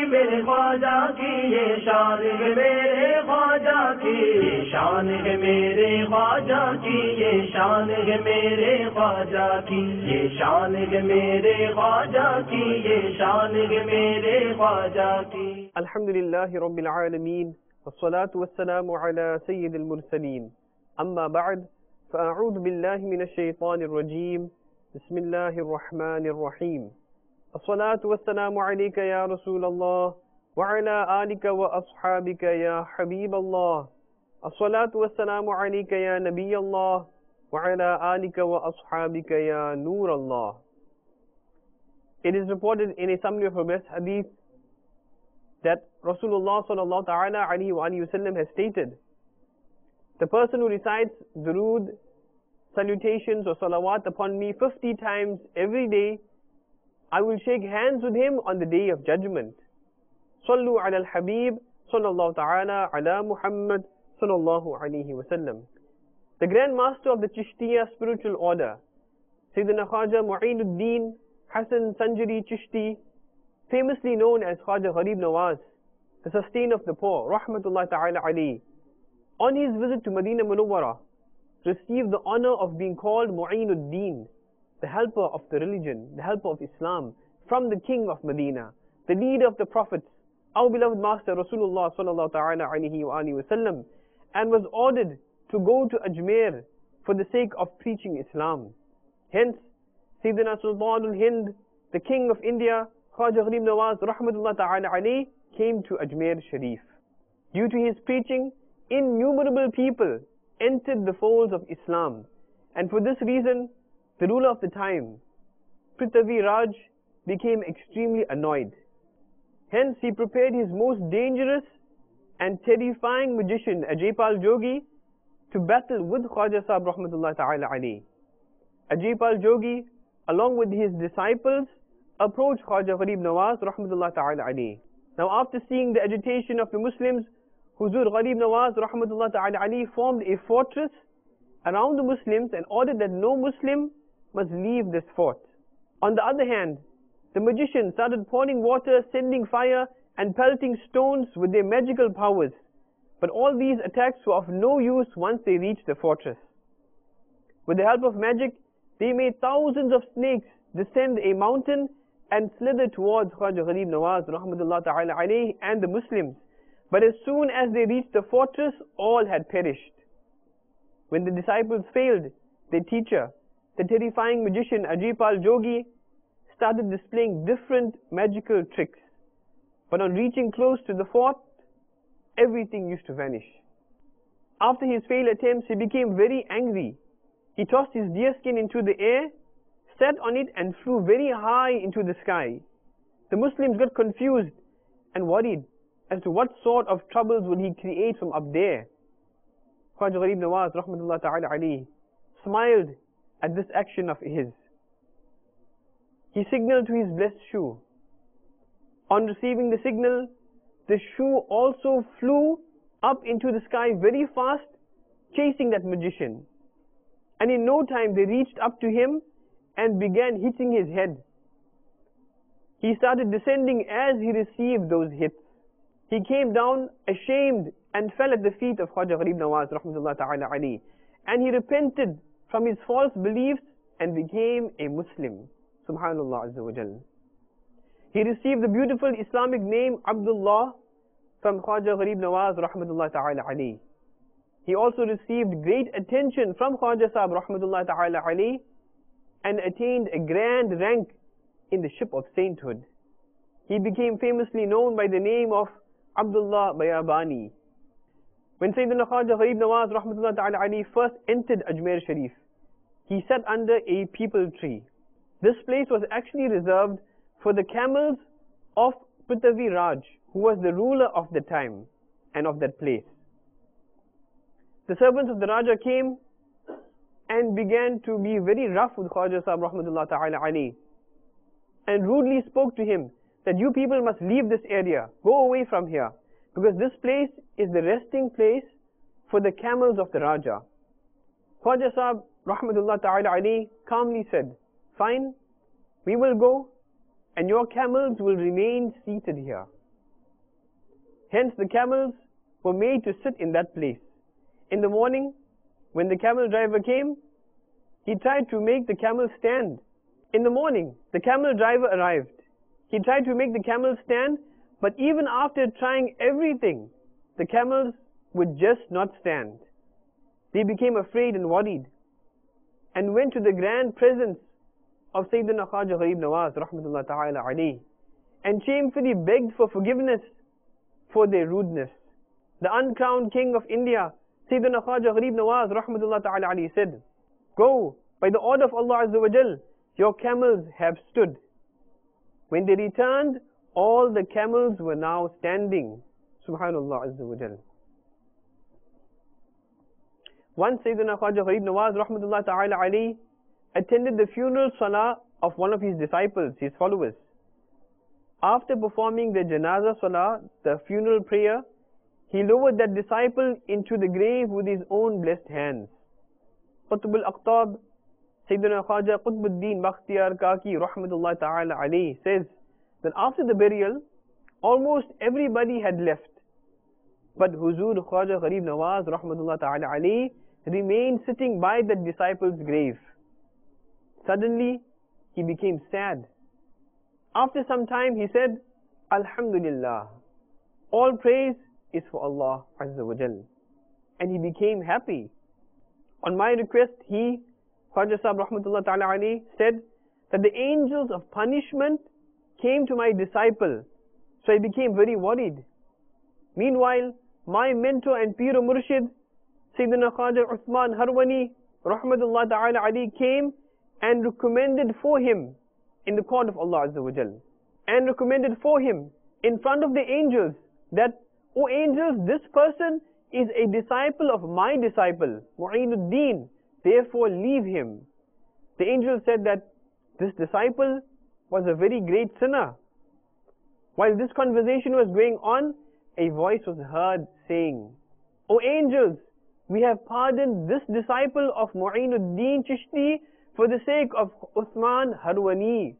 मेरे ख्वाजा की ये शान है मेरे ख्वाजा की, शान है मेरे ख्वाजा की, ये शान है मेरे ख्वाजा की, ये शान है मेरे ख्वाजा की, ये शान है मेरे ख्वाजा की। अल्हम्दुलिल्लाहि रब्बिल आलमीन वस्सलातु वस्सलामु अला सय्यिदिल मुरसलीन, अम्मा बअद, फ़अऊज़ु बिल्लाहि मिनश शैतानिर रजीम, बिस्मिल्लाहिर रहमानिर रहीम। अस्सलातु वस्सलामु अलैका या रसूलल्लाह व अला आलिका व अस्हाबिका या हबीबल्लाह, अस्सलातु वस्सलामु अलैका या नबियल्लाह व अला आलिका व अस्हाबिका या नूरल्लाह। It is reported in a summary of a best hadith that Rasulullah sallallahu ta'ala alayhi wa sallam has stated, the person who recites durood, salutations or salawat upon me 50 times every day, I will shake hands with him on the day of judgment. Sallu ala al-habib sallallahu ta'ala ala Muhammad sallallahu alayhi wa sallam. The Grand Master of the Chishtiya spiritual order, Sayyidina Khwaja Mu'inuddin Hasan Sanjari Chishti, famously known as Khwaja Gharib Nawaz, the sustainer of the poor, rahmatullahi ta'ala alayhi, on his visit to Medina Munawwara, received the honor of being called Mu'inuddin, the helper of the religion, the helper of Islam, from the king of Medina, the leader of the prophets, our beloved master Rasulullah sallallahu ta'ala alayhi wa sallam, and was ordered to go to Ajmer for the sake of preaching Islam. Hence, Sayyidina Sultanul Hind, the king of India, Khwaja Gharib Nawaz rahmatullah ta'ala alayhi, came to Ajmer Sharif. Due to his preaching, innumerable people entered the folds of Islam, and for this reason, the ruler of the time, Prithvi Raj, became extremely annoyed. Hence, he prepared his most dangerous and terrifying magician, Ajaypal Jogi, to battle with Khwaja Sahib rahmatullah ta'ala alayhi. Ajaypal Jogi, along with his disciples, approached Khwaja Gharib Nawaz rahmatullah ta'ala alayhi. Now, after seeing the agitation of the Muslims, Huzur Gharib Nawaz rahmatullah ta'ala alayhi formed a fortress around the Muslims and ordered that no Muslim must leave this fort. On the other hand, the magicians started pouring water, sending fire and pelting stones with their magical powers. But all these attacks were of no use once they reached the fortress. With the help of magic, they made thousands of snakes descend a mountain and slither towards Khwaja Gharib Nawaz rahmatullah ta'ala alayhi and the Muslims. But as soon as they reached the fortress, all had perished. When the disciples failed, their teacher, the terrifying magician Ajaypal Jogi, started displaying different magical tricks. But on reaching close to the fort, everything used to vanish. After his failed attempts, he became very angry. He tossed his deerskin into the air, sat on it and flew very high into the sky. The Muslims got confused and worried as to what sort of troubles will he create from up there. Khwaja Gharib Nawaz rahmatullah ta'ala alayhi smiled at this action of his. He signaled to his blessed shoe. On receiving the signal, the shoe also flew up into the sky very fast, chasing that magician. And in no time they reached up to him and began hitting his head. He started descending as he received those hits. He came down ashamed and fell at the feet of Khwaja Gharib Nawaz rahmatullah ta'ala alayhi, and he repented from his false beliefs and became a Muslim. Subhanallah Azza wa Jal. He received the beautiful Islamic name Abdullah from Khwaja Gharib Nawaz rahmatullah ta'ala alayhi. He also received great attention from Khwaja Sahib rahmatullah ta'ala alayhi and attained a grand rank in the ship of sainthood. He became famously known by the name of Abdullah Bayabani. When Sayyidina Khwaja Gharib Nawaz rahmatullah ta'ala alayhi first entered Ajmer Sharif, he sat under a peepal tree. This place was actually reserved for the camels of Prithvi Raj, who was the ruler of the time and of that place. The servants of the Raja came and began to be very rough with Khwaja Sahib rahmatullah ta'ala alayhi and rudely spoke to him that you people must leave this area, go away from here, because this place is the resting place for the camels of the Raja. Khwaja Sahib rahmatullah ta'ala alayhi calmly said, fine, we will go and your camels will remain seated here. Hence the camels were made to sit in that place. In the morning, when the camel driver came, he tried to make the camel stand. In the morning, the camel driver arrived. He tried to make the camel stand, but even after trying everything, the camels would just not stand. They became afraid and worried, and went to the grand presence of Sayyidina Khwaja Gharib Nawaz rahmatullah ta'ala alayhi, and shamefully begged for forgiveness for their rudeness. The uncrowned king of India, Sayyidina Khwaja Gharib Nawaz rahmatullah ta'ala alayhi said, "Go, by the order of Allah Azza wa Jal, your camels have stood." When they returned, all the camels were now standing. Subhanallah Azza wa Jal. Once Sayyidina Khwaja Gharib Nawaz rahmatullah ta'ala alayhi attended the funeral salah of one of his disciples, his followers. After performing the janazah salah, the funeral prayer, he lowered that disciple into the grave with his own blessed hands. Qutb al-Aqtab, Sayyidina Khwaja Qutbuddin Bakhtiyar Kaki rahmatullah ta'ala alayhi says that after the burial, almost everybody had left, but Huzur Khwaja Gharib Nawaz rahmatullah ta'ala alayhi remained sitting by that disciple's grave. Suddenly, he became sad. After some time, he said, "Alhamdulillah, all praise is for Allah Azza wa Jal." And he became happy. On my request, he, Khwaja Sahib rahmatullah ta'ala alayhi, said that the angels of punishment came to my disciple, so I became very worried. Meanwhile, my mentor and Pir Murshid, Sayyidina Khwaja Uthman Harwani rahmatullah ta'ala alayhi, came and recommended for him in the court of Allah Azza wa Jal, and recommended for him in front of the angels that, "O angels, this person is a disciple of my disciple, Mu'inuddin, therefore leave him." The angel said that this disciple was a very great sinner. While this conversation was going on, a voice was heard saying, "O angels, we have pardoned this disciple of Mu'inuddin Chishti for the sake of Uthman Harwani."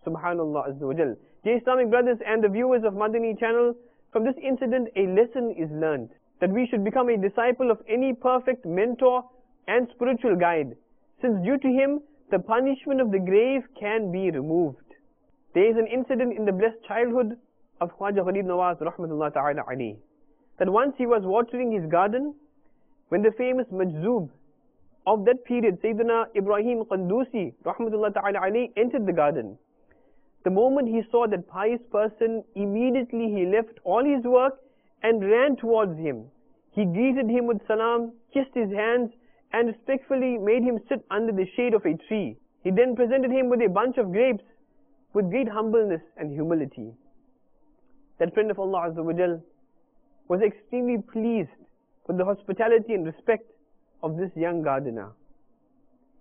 Subhanallah Azza wa Jal. Dear Islamic brothers and the viewers of Madani channel, from this incident a lesson is learned, that we should become a disciple of any perfect mentor and spiritual guide, since due to him the punishment of the grave can be removed. There is an incident in the blessed childhood of Khwaja Gharib Nawaz rahmatullah ta'ala alayhi, that once he was watering his garden, when the famous Majzoob of that period, Sayyidina Ibrahim Qandusi rahmatullah ta'ala alayhi, entered the garden. The moment he saw that pious person, immediately he left all his work and ran towards him. He greeted him with salam, kissed his hands, and respectfully made him sit under the shade of a tree. He then presented him with a bunch of grapes with great humbleness and humility. That friend of Allah Azza wa Jal was extremely pleased with the hospitality and respect of this young gardener.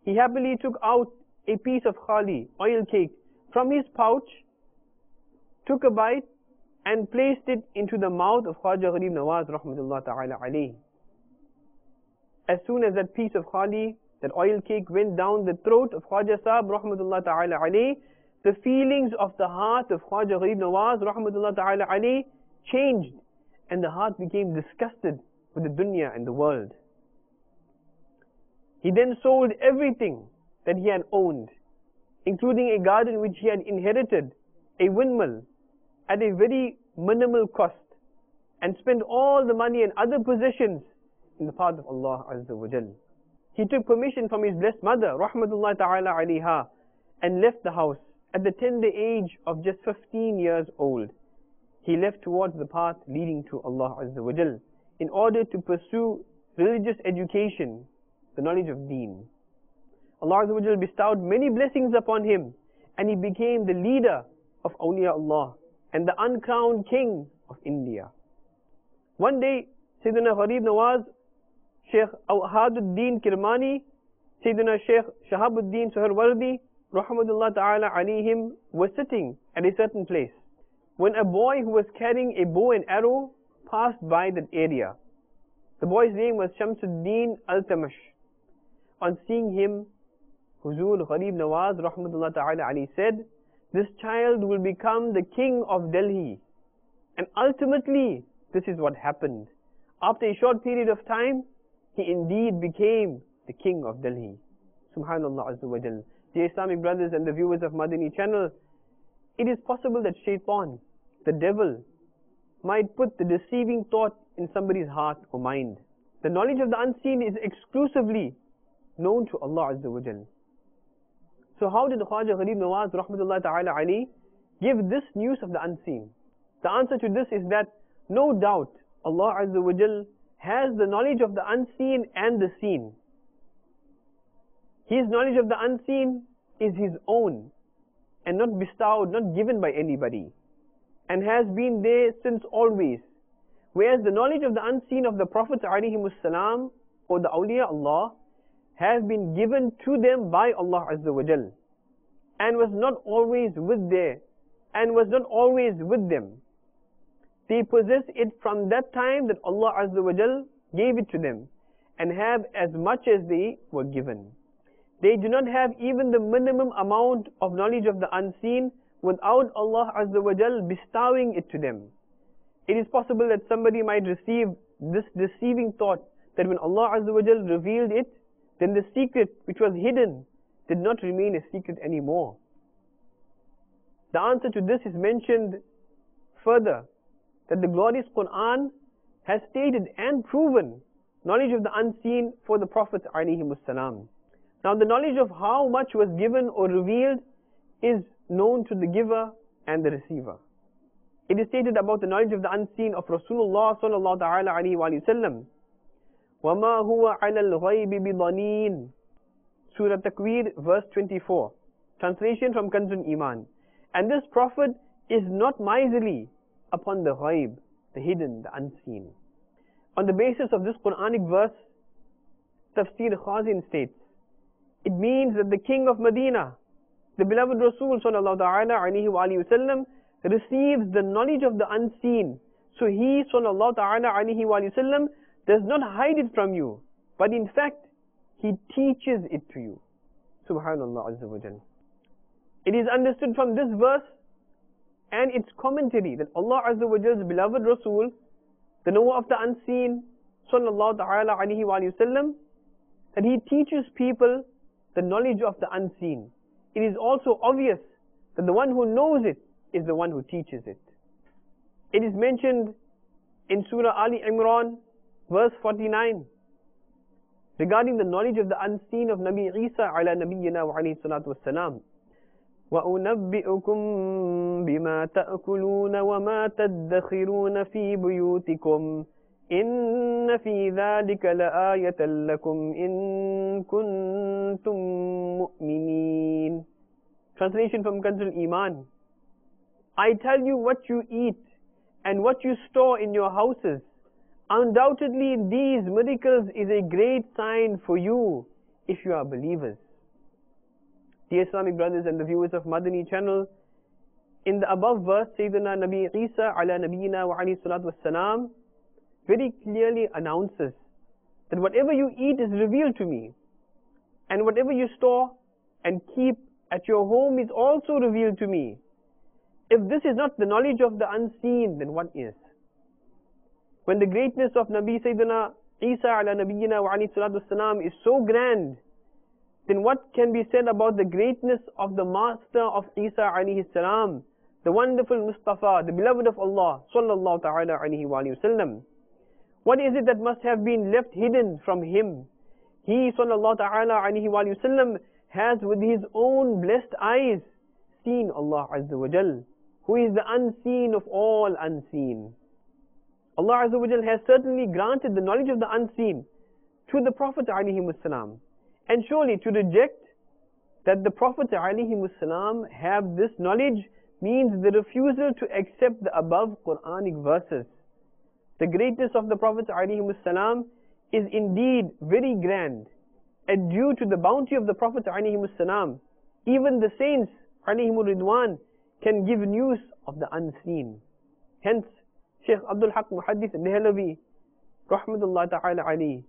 He happily took out a piece of khali, oil cake, from his pouch, took a bite, and placed it into the mouth of Khwaja Gharib Nawaz rahmatullah ta'ala alayhi. As soon as that piece of khali, that oil cake, went down the throat of Khwaja Sahib rahmatullah ta'ala alayhi, the feelings of the heart of Khwaja Gharib Nawaz rahmatullah ta'ala alayhi changed, and the heart became disgusted with the dunya and the world. He then sold everything that he had owned, including a garden which he had inherited, a windmill, at a very minimal cost, and spent all the money and other possessions in the path of Allah Azza wa Jal. He took permission from his blessed mother, rahmatullah ta'ala alayha, and left the house at the tender age of just 15 years old. He left towards the path leading to Allah Azza wa Jal in order to pursue religious education, the knowledge of deen. Allah Azza wa Jal bestowed many blessings upon him, and he became the leader of Awliya Allah and the uncrowned king of India. One day, Sayyidina Gharib Nawaz, Sheikh Ahaduddin Kirmani, Sayyidina Sheikh Shahabuddin Suharwardi, rahmatullah ta'ala alayhim, were sitting at a certain place, when a boy who was carrying a bow and arrow passed by that area. The boy's name was Shamsuddin Al-Tamash. On seeing him, Huzur Gharib Nawaz rahmatullah ta'ala alayhi said this child will become the king of Delhi. And ultimately, this is what happened. After a short period of time, he indeed became the king of Delhi. Subhanallah Azza wa Jal. Dear Islamic brothers and the viewers of Madani channel, it is possible that Shaitan, the devil, might put the deceiving thought in somebody's heart or mind. The knowledge of the unseen is exclusively known to Allah Azza wa Jal. So how did Khwaja Gharib Nawaz Rahmatullah Ta'ala Ali give this news of the unseen? The answer to this is that no doubt Allah Azza wa Jal has the knowledge of the unseen and the seen. His knowledge of the unseen is His own and not bestowed, not given by anybody, and has been there since always. Whereas the knowledge of the unseen of the Prophets ﷺ or the awliya Allah has been given to them by Allah Azza wa Jal, and was not always with them. They possess it from that time that Allah Azza wa Jal gave it to them, and have as much as they were given. They do not have even the minimum amount of knowledge of the unseen without Allah Azza wa Jal bestowing it to them. It is possible that somebody might receive this deceiving thought that when Allah Azza wa Jal revealed it, then the secret which was hidden did not remain a secret anymore. The answer to this is mentioned further, that the glorious Quran has stated and proven knowledge of the unseen for the Prophets ﷺ. Now the knowledge of how much was given or revealed is known to the giver and the receiver. It is stated about the knowledge of the unseen of Rasulullah sallallahu ta'ala alayhi wa sallam, وَمَا هُوَ عَلَى الْغَيْبِ بِضَنِينَ, Surah Takwir, verse 24. Translation from Kanzul Iman. And this Prophet is not miserly upon the ghaib, the hidden, the unseen. On the basis of this Quranic verse, Tafsir Khazin states, it means that the king of Medina, the beloved Rasul sallallahu ta'ala alayhi wa sallam, receives the knowledge of the unseen. So he sallallahu ta'ala alayhi wa sallam does not hide it from you, but in fact, he teaches it to you. Subhanallah Azza wa Jal. It is understood from this verse and its commentary that Allah Azza wa Jal's beloved Rasul, the knower of the unseen, sallallahu ta'ala alayhi wa sallam, that he teaches people the knowledge of the unseen. It is also obvious that the one who knows it is the one who teaches it. It is mentioned in Surah Ali Imran, verse 49, regarding the knowledge of the unseen of Nabi Isa ala nabiyyina wa alayhi salatu wassalam. وَأُنَبِّئُكُمْ بِمَا تَأْكُلُونَ وَمَا تَدَّخِرُونَ فِي بُيُوتِكُمْ إِنَّ فِي ذَلِكَ لَآيَةً لَكُمْ إِن كُنتُم مُؤْمِنِينَ. Translation from Kanzul Iman. I tell you what you eat and what you store in your houses. Undoubtedly these miracles is a great sign for you if you are believers. Dear Islamic brothers and the viewers of Madani channel, in the above verse, Sayyidina Nabi Isa ala nabiyyina wa alayhi salatu wassalam very clearly announces that whatever you eat is revealed to me, and whatever you store and keep at your home is also revealed to me. If this is not the knowledge of the unseen, then what is? When the greatness of Nabi Sayyidina Isa ala nabiyyina wa alayhi salatu wassalam is so grand, then what can be said about the greatness of the master of Isa alayhi salam, the wonderful Mustafa, the beloved of Allah sallallahu ta'ala alayhi wa sallam? What is it that must have been left hidden from him? He sallallahu ta'ala alayhi wa sallam has with his own blessed eyes seen Allah Azza wa Jal, who is the unseen of all unseen. Allah Azza wa Jal has certainly granted the knowledge of the unseen to the Prophet alayhi salam. And surely to reject that the Prophet ﷺ have this knowledge means the refusal to accept the above Quranic verses. The greatness of the Prophet ﷺ is indeed very grand, and due to the bounty of the Prophet ﷺ, even the saints ridwan can give news of the unseen. Hence, Shaykh Abdul Haq Muhaddith Dehlavi Rahmatullah Ta'ala alayhi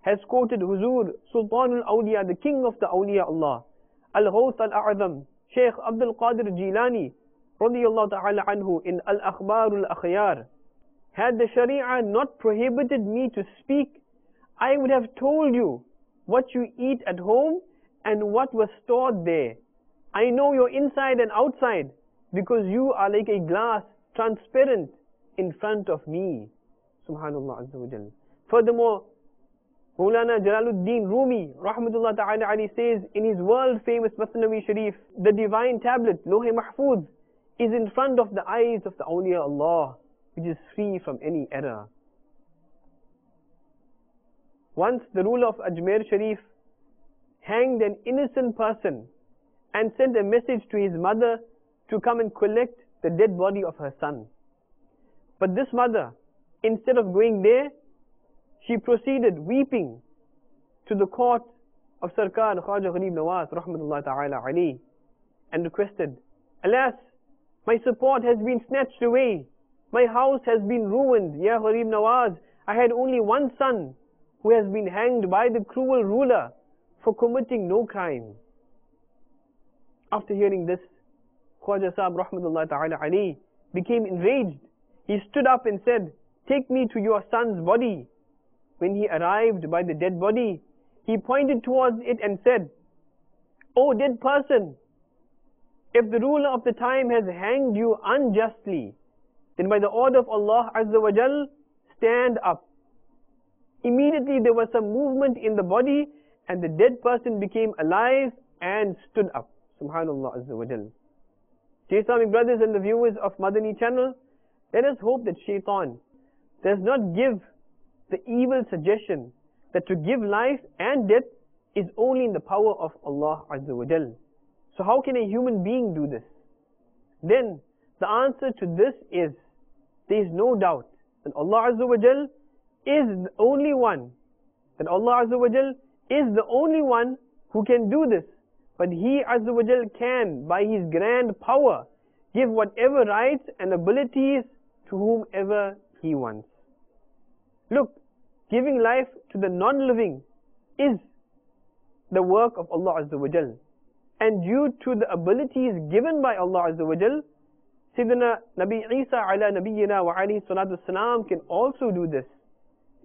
has quoted Huzur Sultanul Awliya, the king of the Awliya Allah, Al-Ghawth Al-A'zam, Shaykh Abdul Qadir Jilani radiyallahu ta'ala anhu in Al-Akhbar Al-Akhyar, had the Sharia not prohibited me to speak, I would have told you what you eat at home and what was stored there. I know your inside and outside because you are like a glass, transparent in front of me. Subhanallah Azza wa Jal. Furthermore, Maulana Jalaluddin Rumi rahmatullah ta'ala alayhi says in his world famous Masnavi Sharif, the divine tablet, Lawh Mahfuz, is in front of the eyes of the awliya Allah, which is free from any error. Once the ruler of Ajmer Sharif hanged an innocent person and sent a message to his mother to come and collect the dead body of her son. But this mother, instead of going there, she proceeded weeping to the court of Sarkar Khwaja Gharib Nawaz rahmatullah ta'ala alayhi and requested, alas, my support has been snatched away, my house has been ruined, Ya Gharib Nawaz, I had only one son who has been hanged by the cruel ruler for committing no crime. After hearing this, Khwaja Sahib rahmatullah ta'ala alayhi became enraged. He stood up and said, take me to your son's body. When he arrived by the dead body, he pointed towards it and said, O dead person, if the ruler of the time has hanged you unjustly, then by the order of Allah Azza wa Jal, stand up. Immediately there was some movement in the body and the dead person became alive and stood up. Subhanallah Azza wa Jal. Dear Islamic brothers and the viewers of Madani channel, let us hope that shaitan does not give the evil suggestion that to give life and death is only in the power of Allah Azza wa Jal. So how can a human being do this? Then the answer to this is, there is no doubt that Allah Azza wa Jal is the only one, that Allah Azza wa Jal is the only one who can do this. But He Azza wa Jal can, by His grand power, give whatever rights and abilities to whomever He wants. Look, giving life to the non-living is the work of Allah Azza wa Jal. And due to the abilities given by Allah Azza wa Jal, Sayyidina Nabi Isa ala Nabiyyina wa alayhi salatu salam can also do this.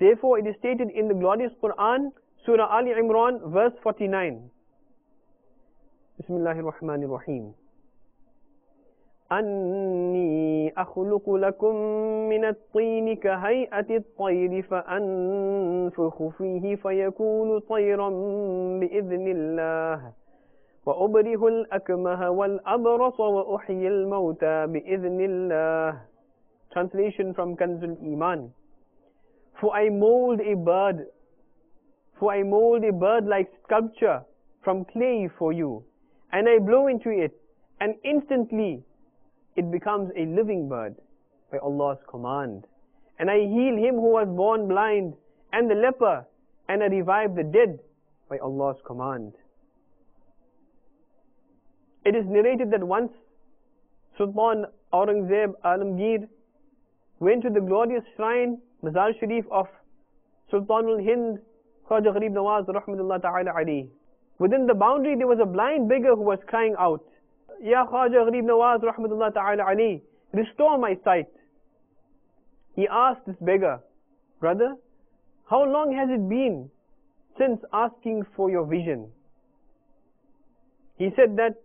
Therefore it is stated in the glorious Quran, Surah Ali Imran, verse 49. Bismillahir Rahmanir Rahim. أني أخلق لكم من الطين كهيئة الطير فأنفخ فيه فيكون طيرا بإذن الله وأبرئ الأكمه والأبرص وأحيي الموتى بإذن الله. Translation from Kanzul Iman. For I mold a bird-like sculpture from clay for you, and I blow into it, and instantly it becomes a living bird by Allah's command. And I heal him who was born blind and the leper, and I revive the dead by Allah's command. It is narrated that once Sultan Aurangzeb Alamgir went to the glorious shrine, Mazar Sharif of Sultanul Hind, Khwaja Gharib Nawaz rahmatullah ta'ala alayhi. Within the boundary there was a blind beggar who was crying out, Ya Khwaja Gharib Nawaz rahmatullah ta'ala alayhi, restore my sight. He asked this beggar, brother, how long has it been since asking for your vision? He said that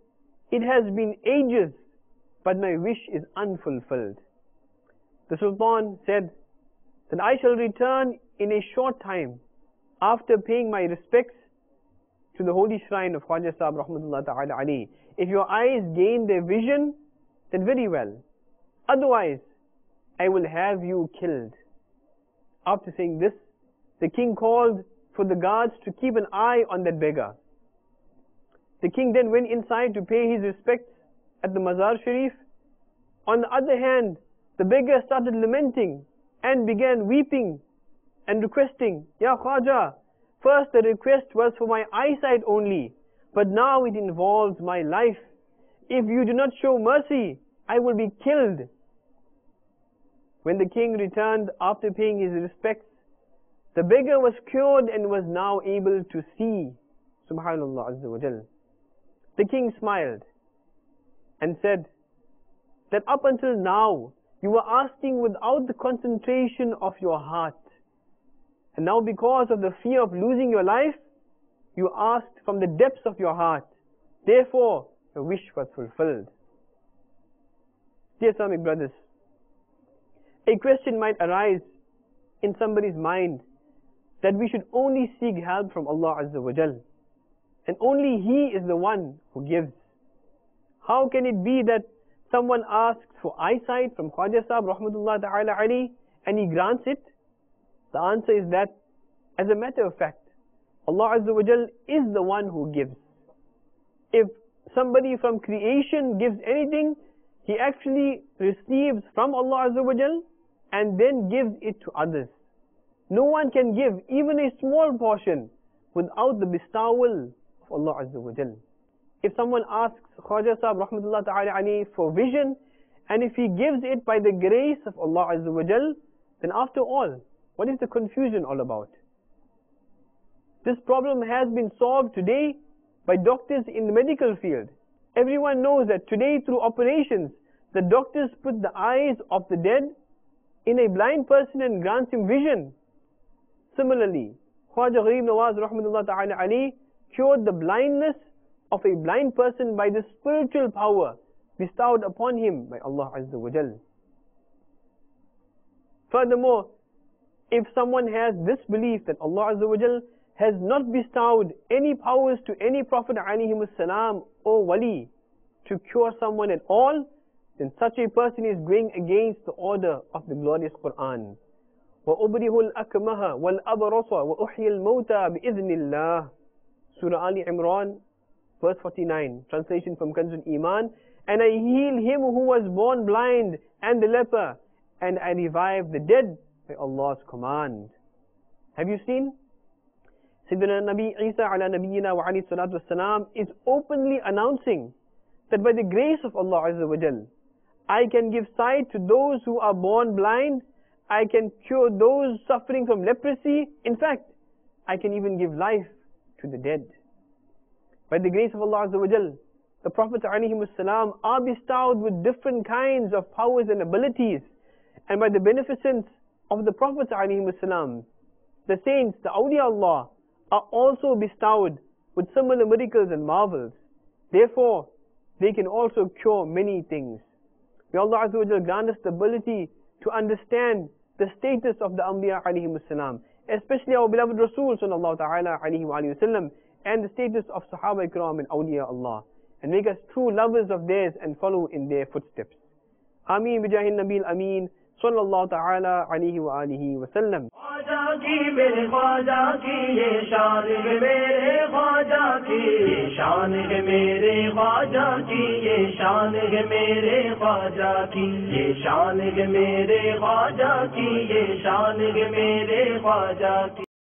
it has been ages, but my wish is unfulfilled. The Sultan said that I shall return in a short time after paying my respects to the holy shrine of Khwaja Sahib rahmatullah ta'ala alayhi. If your eyes gain their vision, then very well. Otherwise, I will have you killed. After saying this, the king called for the guards to keep an eye on that beggar. The king then went inside to pay his respects at the Mazar Sharif. On the other hand, the beggar started lamenting and began weeping and requesting, Ya Khwaja, first the request was for my eyesight only, but now it involves my life. If you do not show mercy, I will be killed. When the king returned after paying his respects, the beggar was cured and was now able to see. Subhanallah Azza wa Jal. The king smiled and said that up until now, you were asking without the concentration of your heart. And now because of the fear of losing your life, you asked from the depths of your heart. Therefore, your wish was fulfilled. Dear Islamic brothers, a question might arise in somebody's mind that we should only seek help from Allah Azza wa Jal, and only He is the one who gives. How can it be that someone asks for eyesight from Khwaja Sahib Rahmatullah Ta'ala Ali and he grants it? The answer is that, as a matter of fact, Allah Azza wa Jal is the one who gives. If somebody from creation gives anything, he actually receives from Allah Azza wa Jal and then gives it to others. No one can give even a small portion without the bestowal of Allah Azza wa Jal. If someone asks Khwaja Sahib Rahmatullah Ta'ala Ali for vision, and if he gives it by the grace of Allah Azza wa Jal, then after all, what is the confusion all about? This problem has been solved today by doctors in the medical field. Everyone knows that today through operations, the doctors put the eyes of the dead in a blind person and grants him vision. Similarly, Khwaja Gharib Nawaz Rahmatullah Ta'ala Ali cured the blindness of a blind person by the spiritual power bestowed upon him by Allah Azza wa Jal. Furthermore, if someone has this belief that Allah Azza wa Jal has not bestowed any powers to any Prophet alayhi salam or wali to cure someone at all, then such a person is going against the order of the glorious Quran. وَأُبْرِهُ الْأَكْمَهَ وَالْأَبْرَصَ وَأُحْيِي الْمَوْتَى بِإِذْنِ اللَّهِ. Surah Ali Imran, verse 49, translation from Kanzul Iman. And I heal him who was born blind and the leper, and I revive the dead by Allah's command. Have you seen? Sayyidina Nabi Isa ala Nabiyyina wa alayhi salatu wassalam is openly announcing that by the grace of Allah Azza wa Jal, I can give sight to those who are born blind, I can cure those suffering from leprosy. In fact, I can even give life to the dead. By the grace of Allah Azza wa Jal, the Prophets ﷺ are bestowed with different kinds of powers and abilities. And by the beneficence of the Prophets ﷺ, the saints, the awliya Allah, are also bestowed with similar miracles and marvels. Therefore, they can also cure many things. May Allah Azza wa Jal grant us the ability to understand the status of the Anbiya ﷺ, especially our beloved Rasul sallallahu ta'ala alayhi wa sallam, and the status of Sahaba Ikram and awliya Allah, and make us true lovers of theirs and follow in their footsteps. Ameen bijahin Nabil Ameen sallallahu ta'ala alayhi wa alihi wa sallam. Khwaja की मेरे ख्वाजा की ये शान है मेरे ख्वाजा की, ये शान है मेरे ख्वाजा की, ये शान है मेरे ख्वाजा की, ये शान है मेरे ख्वाजा की, ये शान है मेरे ख्वाजा की.